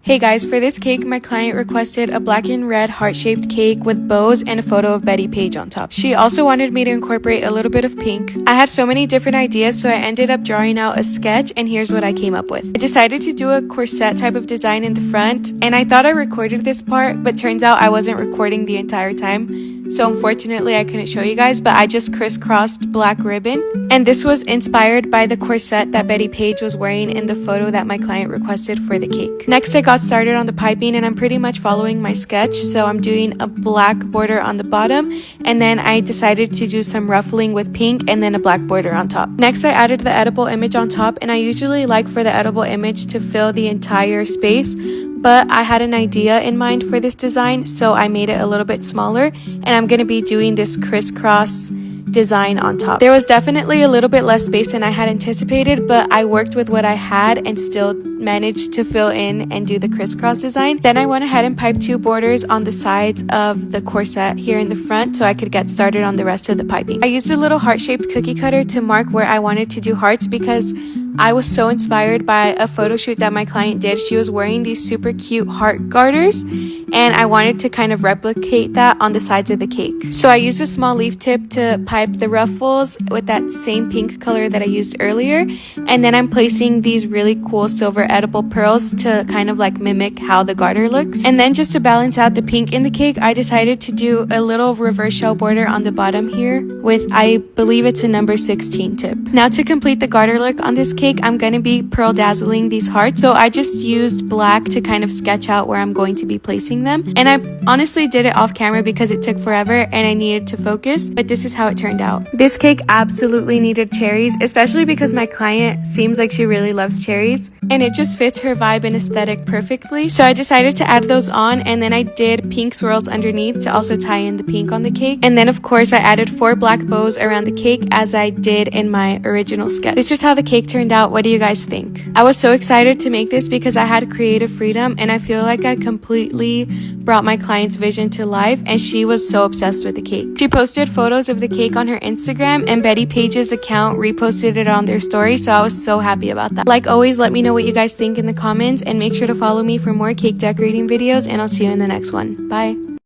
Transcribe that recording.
Hey guys, for this cake, my client requested a black and red heart-shaped cake with bows and a photo of Paige on top. She also wanted me to incorporate a little bit of pink. I had so many different ideas, so I ended up drawing out a sketch, and here's what I came up with. I decided to do a corset type of design in the front, and I thought I recorded this part, but turns out I wasn't recording the entire time. So unfortunately, I couldn't show you guys, but I just crisscrossed black ribbon. And this was inspired by the corset that Paige was wearing in the photo that my client requested for the cake. Next, I got started on the piping, and I'm pretty much following my sketch. So I'm doing a black border on the bottom, and then I decided to do some ruffling with pink and then a black border on top. Next, I added the edible image on top, and I usually like for the edible image to fill the entire space. But I had an idea in mind for this design, so I made it a little bit smaller, and I'm going to be doing this crisscross design on top. There was definitely a little bit less space than I had anticipated, but I worked with what I had and still managed to fill in and do the crisscross design. Then I went ahead and piped two borders on the sides of the corset here in the front so I could get started on the rest of the piping. I used a little heart-shaped cookie cutter to mark where I wanted to do hearts because I was so inspired by a photo shoot that my client did. She was wearing these super cute heart garters, and I wanted to kind of replicate that on the sides of the cake. So I used a small leaf tip to pipe the ruffles with that same pink color that I used earlier, and then I'm placing these really cool silver edible pearls to kind of like mimic how the garter looks. And then just to balance out the pink in the cake, I decided to do a little reverse shell border on the bottom here with, I believe it's a number 16 tip. Now to complete the garter look on this cake, I'm going to be pearl dazzling these hearts. So I just used black to kind of sketch out where I'm going to be placing them. And I honestly did it off camera because it took forever and I needed to focus, but this is how it turned out. This cake absolutely needed cherries, especially because my client seems like she really loves cherries, and it just fits her vibe and aesthetic perfectly. So I decided to add those on, and then I did pink swirls underneath to also tie in the pink on the cake. And then of course I added 4 black bows around the cake as I did in my original sketch. This is how the cake turned out. What do you guys think? I was so excited to make this because I had creative freedom, and I feel like I completely brought my client's vision to life, and she was so obsessed with the cake. She posted photos of the cake on her Instagram, and Paige's account reposted it on their story, so I was so happy about that. Like always, let me know what you guys think in the comments, and make sure to follow me for more cake decorating videos, and I'll see you in the next one. Bye!